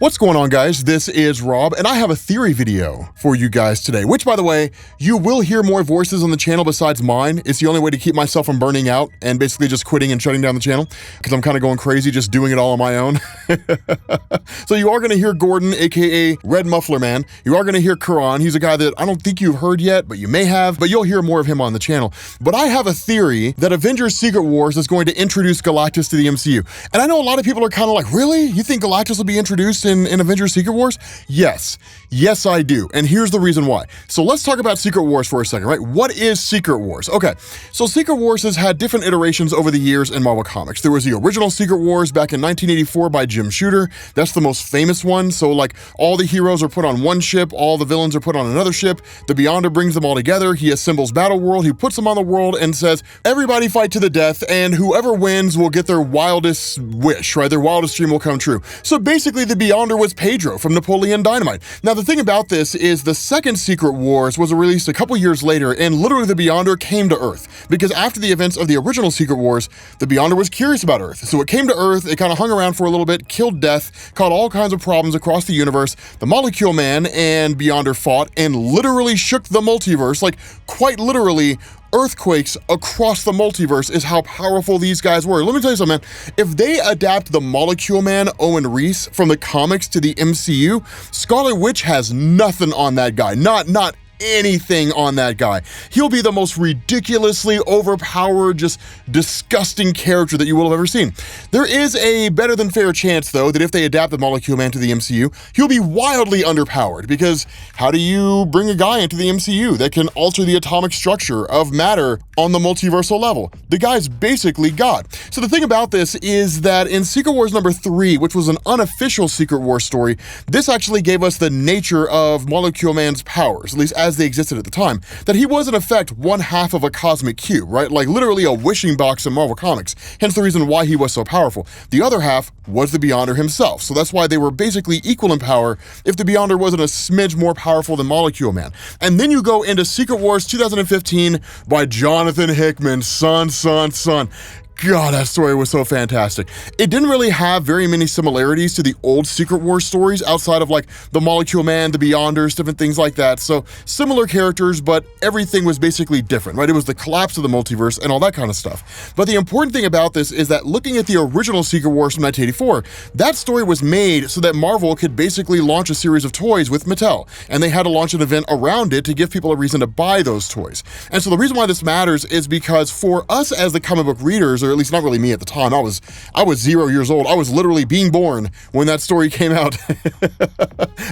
What's going on, guys? This is Rob, and I have a theory video for you guys today, which, by the way, you will hear more voices on the channel besides mine. It's the only way to keep myself from burning out and basically just quitting and shutting down the channel because I'm kind of going crazy just doing it all on my own. So you are going to hear Gordon, aka Red Muffler Man. You are going to hear Karan. He's a guy that I don't think you've heard yet, but you may have, but you'll hear more of him on the channel. But I have a theory that Avengers Secret Wars is going to introduce Galactus to the MCU. And I know a lot of people are kind of like, really? You think Galactus will be introduced in Avengers Secret Wars? Yes, I do. And here's the reason why. So let's talk about Secret Wars for a second, right? What is Secret Wars? Okay, so Secret Wars has had different iterations over the years in Marvel Comics. There was the original Secret Wars back in 1984 by Jim Shooter. That's the most famous one. So like all the heroes are put on one ship, all the villains are put on another ship. The Beyonder brings them all together. He assembles Battle World. He puts them on the world and says, everybody fight to the death, and whoever wins will get their wildest wish, right? Their wildest dream will come true. So basically the Beyonder was Pedro from Napoleon Dynamite. Now the thing about this is the second Secret Wars was released a couple years later, and literally the Beyonder came to Earth because after the events of the original Secret Wars, the Beyonder was curious about Earth. So it came to Earth, it kind of hung around for a little bit, killed Death, caused all kinds of problems across the universe. The Molecule Man and Beyonder fought and literally shook the multiverse, like quite literally. Earthquakes across the multiverse is how powerful these guys were. Let me tell you something, man. If they adapt the Molecule Man, Owen Reese, from the comics to the MCU, Scarlet Witch has nothing on that guy. Not anything on that guy. He'll be the most ridiculously overpowered, just disgusting character that you will have ever seen. There is a better than fair chance, though, that if they adapt the Molecule Man to the MCU, he'll be wildly underpowered, because how do you bring a guy into the MCU that can alter the atomic structure of matter on the multiversal level? The guy's basically God. So the thing about this is that in Secret Wars number 3, which was an unofficial Secret Wars story, this actually gave us the nature of Molecule Man's powers, at least as they existed at the time, that he was in effect one half of a cosmic cube, right? Like literally a wishing box in Marvel Comics, hence the reason why he was so powerful. The other half was the Beyonder himself, so that's why they were basically equal in power if the Beyonder wasn't a smidge more powerful than Molecule Man. And then you go into Secret Wars 2015 by Jonathan Hickman, son. God, that story was so fantastic. It didn't really have very many similarities to the old Secret Wars stories outside of like the Molecule Man, the Beyonders, different things like that. So similar characters, but everything was basically different, right? It was the collapse of the multiverse and all that kind of stuff. But the important thing about this is that looking at the original Secret Wars from 1984, that story was made so that Marvel could basically launch a series of toys with Mattel. And they had to launch an event around it to give people a reason to buy those toys. And so the reason why this matters is because for us as the comic book readers, or at least not really me at the time, I was 0 years old. I was literally being born when that story came out.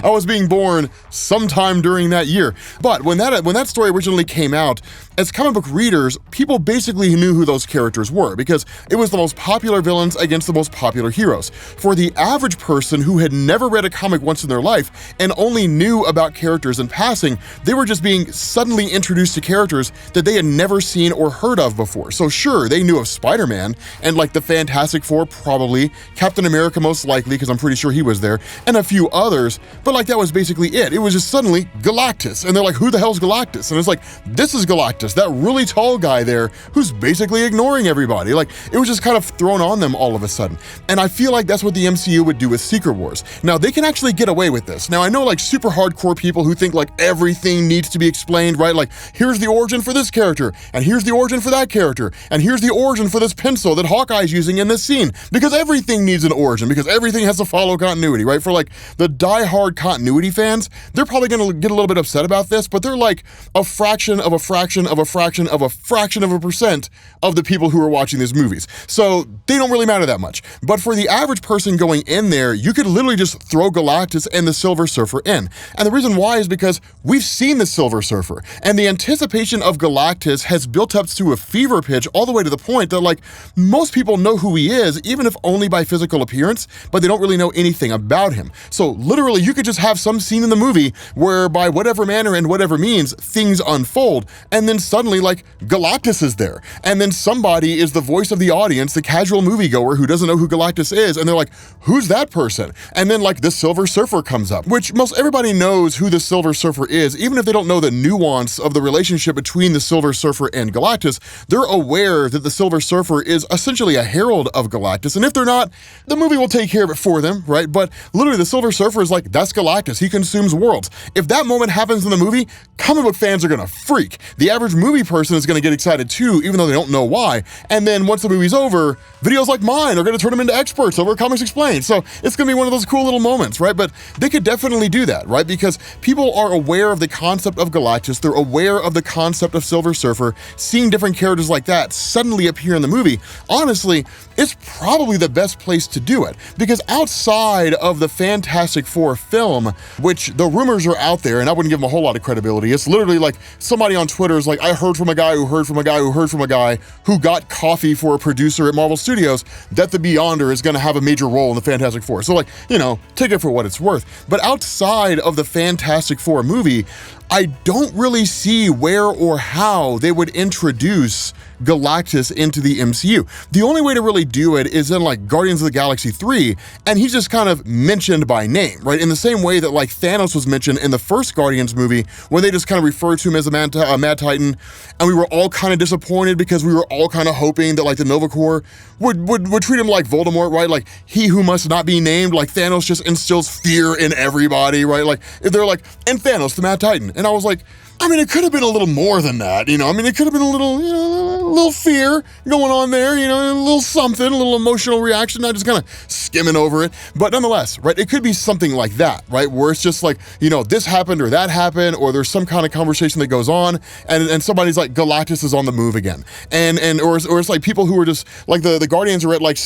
I was being born sometime during that year. But when that story originally came out, as comic book readers, people basically knew who those characters were because it was the most popular villains against the most popular heroes. For the average person who had never read a comic once in their life and only knew about characters in passing, they were just being suddenly introduced to characters that they had never seen or heard of before. So sure, they knew of Spider-Man and like the Fantastic Four, probably, Captain America most likely, because I'm pretty sure he was there, and a few others, but like that was basically it. It was just suddenly Galactus, and they're like, who the hell's Galactus? And it's like, this is Galactus, that really tall guy there who's basically ignoring everybody. Like, it was just kind of thrown on them all of a sudden. And I feel like that's what the MCU would do with Secret Wars. Now, they can actually get away with this. Now, I know like super hardcore people who think like everything needs to be explained, right? Like, here's the origin for this character, and here's the origin for that character, and here's the origin for this pencil that Hawkeye's using in this scene, because everything needs an origin, because everything has to follow continuity, right? For like the die-hard continuity fans, they're probably gonna get a little bit upset about this, but they're like a fraction of a fraction of a fraction of a fraction of a percent of the people who are watching these movies. So they don't really matter that much. But for the average person going in there, you could literally just throw Galactus and the Silver Surfer in. And the reason why is because we've seen the Silver Surfer, and the anticipation of Galactus has built up to a fever pitch all the way to the point that like most people know who he is, even if only by physical appearance, but they don't really know anything about him. So literally you could just just have some scene in the movie where by whatever manner and whatever means, things unfold, and then suddenly like Galactus is there. And then somebody is the voice of the audience, the casual moviegoer who doesn't know who Galactus is, and they're like, who's that person? And then like the Silver Surfer comes up, which most everybody knows who the Silver Surfer is, even if they don't know the nuance of the relationship between the Silver Surfer and Galactus. They're aware that the Silver Surfer is essentially a herald of Galactus, and if they're not, the movie will take care of it for them, right? But literally the Silver Surfer is like, that's Galactus, he consumes worlds. If that moment happens in the movie, comic book fans are gonna freak. The average movie person is gonna get excited too, even though they don't know why. And then once the movie's over, videos like mine are gonna turn them into experts over Comics Explained. So it's gonna be one of those cool little moments, right? But they could definitely do that, right? Because people are aware of the concept of Galactus, they're aware of the concept of Silver Surfer. Seeing different characters like that suddenly appear in the movie, honestly, it's probably the best place to do it. Because outside of the Fantastic Four film, which the rumors are out there, and I wouldn't give them a whole lot of credibility, it's literally like somebody on Twitter is like, I heard from a guy who heard from a guy who heard from a guy who got coffee for a producer at Marvel Studios that the Beyonder is gonna have a major role in the Fantastic Four. So like, you know, take it for what it's worth. But outside of the Fantastic Four movie, I don't really see where or how they would introduce Galactus into the MCU. The only way to really do it is in like Guardians of the Galaxy 3, and he's just kind of mentioned by name, right? In the same way that like Thanos was mentioned in the first Guardians movie, where they just kind of referred to him as a Mad Titan, and we were all kind of disappointed because we were all kind of hoping that like the Nova Corps would treat him like Voldemort, right? Like he who must not be named, like Thanos just instills fear in everybody, right? Like they're like, and Thanos, the Mad Titan. And I was like, I mean, it could have been a little more than that, you know? I mean, it could have been a little, you know, a little fear going on there, you know, a little something, a little emotional reaction, not just kind of skimming over it. But nonetheless, right, it could be something like that, right? Where it's just like, you know, this happened or that happened, or there's some kind of conversation that goes on, and somebody's like, Galactus is on the move again. Or it's like people who are just, like the Guardians are at like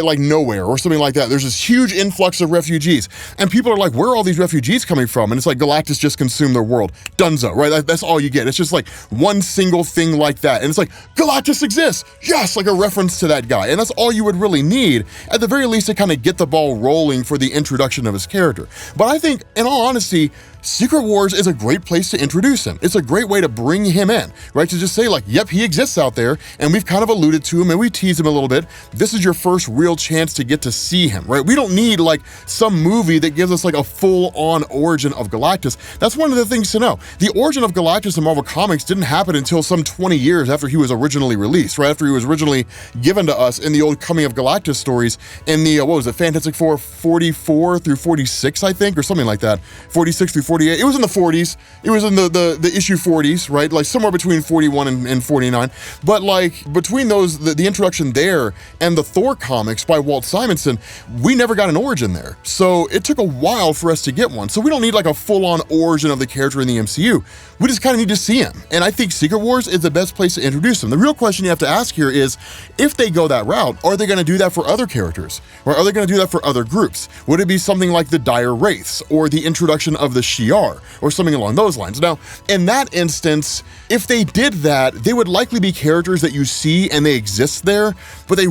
like nowhere or something like that. There's this huge influx of refugees, and people are like, where are all these refugees coming from? And it's like, Galactus just consumed their world. Dunzo, right? That's all you get. It's just like one single thing like that. And it's like, Galactus exists. Yes, like a reference to that guy. And that's all you would really need, at the very least, to kind of get the ball rolling for the introduction of his character. But I think, in all honesty, Secret Wars is a great place to introduce him. It's a great way to bring him in, right? To just say like, yep, he exists out there, and we've kind of alluded to him and we tease him a little bit. This is your first real chance to get to see him, right? We don't need like some movie that gives us like a full-on origin of Galactus. That's one of the things to know. The origin of Galactus in Marvel Comics didn't happen until some 20 years after he was originally released, right? After he was originally given to us in the old Coming of Galactus stories in the, what was it, Fantastic Four 44 through 46, I think, or something like that. 46 through 48. It was in the 40s. It was in the issue 40s, right? Like somewhere between 41 and 49. But like between those, the introduction there and the Thor comics by Walt Simonson, we never got an origin there. So it took a while for us to get one. So we don't need like a full-on origin of the character in the MCU. We just kind of need to see him. And I think Secret Wars is the best place to introduce him. The real question you have to ask here is, if they go that route, are they going to do that for other characters? Or are they going to do that for other groups? Would it be something like the Dire Wraiths or the introduction of the Shi'ar or something along those lines? Now, in that instance, if they did that, they would likely be characters that you see and they exist there, but they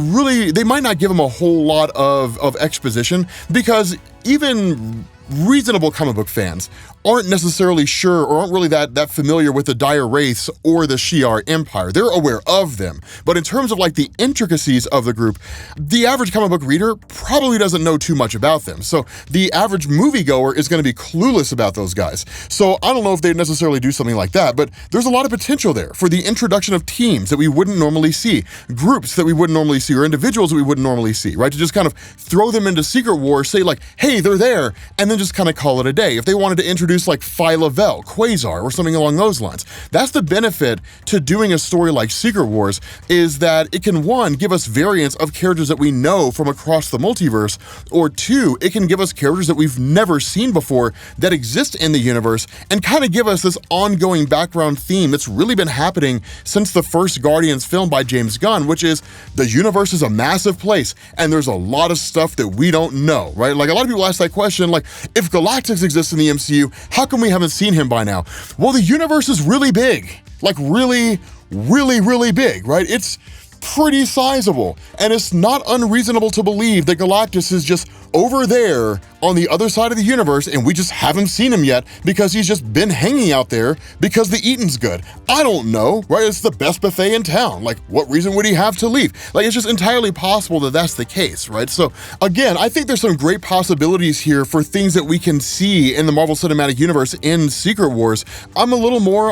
might not give them a whole lot of exposition, because even reasonable comic book fans aren't necessarily sure or aren't really that familiar with the Dire Wraiths or the Shi'ar Empire. They're aware of them, but in terms of like the intricacies of the group, the average comic book reader probably doesn't know too much about them. So the average moviegoer is going to be clueless about those guys. So I don't know if they'd necessarily do something like that, but there's a lot of potential there for the introduction of teams that we wouldn't normally see, groups that we wouldn't normally see, or individuals that we wouldn't normally see, right? To just kind of throw them into Secret Wars, say like, hey, they're there, and then just kind of call it a day. If they wanted to introduce like Phi-La-Vell, Quasar, or something along those lines. That's the benefit to doing a story like Secret Wars, is that it can, one, give us variants of characters that we know from across the multiverse, or two, it can give us characters that we've never seen before that exist in the universe, and kind of give us this ongoing background theme that's really been happening since the first Guardians film by James Gunn, which is the universe is a massive place, and there's a lot of stuff that we don't know, right? Like a lot of people ask that question, like, if Galactus exists in the MCU, how come we haven't seen him by now? Well, the universe is really big, like really, really, really big, right? It's pretty sizable, and it's not unreasonable to believe that Galactus is just over there on the other side of the universe and we just haven't seen him yet because he's just been hanging out there because the eating's good. I don't know, right? It's the best buffet in town. Like, what reason would he have to leave? Like, it's just entirely possible that that's the case, right? So again, I think there's some great possibilities here for things that we can see in the Marvel Cinematic Universe in Secret Wars. I'm a little more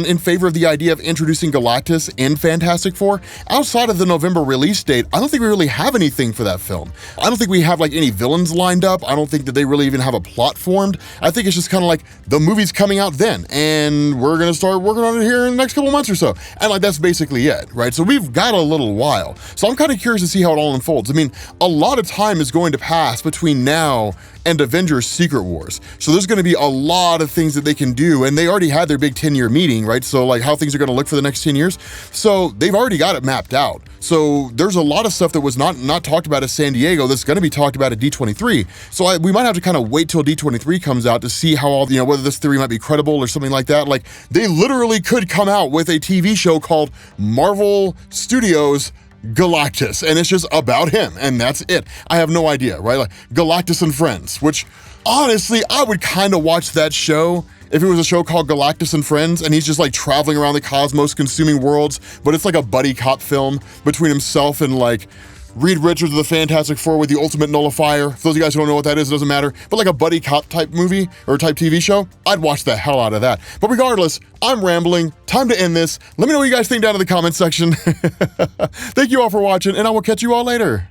in favor of the idea of introducing Galactus in Fantastic Four. Outside of the November release date, I don't think we really have anything for that film. I don't think we have like any villains lined up. I don't think that they really even have a plot formed. I think it's just kind of like the movie's coming out then and we're gonna start working on it here in the next couple months or so. And like, that's basically it, right? So we've got a little while. So I'm kind of curious to see how it all unfolds. I mean, a lot of time is going to pass between now and Avengers Secret Wars. So there's gonna be a lot of things that they can do, and they already had their big 10-year meeting, right? So like how things are gonna look for the next 10 years. So they've already got it mapped out. So there's a lot of stuff that was not talked about at San Diego that's gonna be talked about at D23. So we might have to kind of wait till D23 comes out to see how all, whether this theory might be credible or something like that. Like, they literally could come out with a TV show called Marvel Studios Galactus, and it's just about him, and that's it. I have no idea, right? Like Galactus and Friends, which honestly, I would kind of watch that show if it was a show called Galactus and Friends, and he's just like traveling around the cosmos, consuming worlds, but it's like a buddy cop film between himself and like Reed Richards of the Fantastic Four with the Ultimate Nullifier. For those of you guys who don't know what that is, it doesn't matter. But like a buddy cop type movie or type TV show, I'd watch the hell out of that. But regardless, I'm rambling. Time to end this. Let me know what you guys think down in the comment section. Thank you all for watching, and I will catch you all later.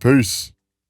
Peace.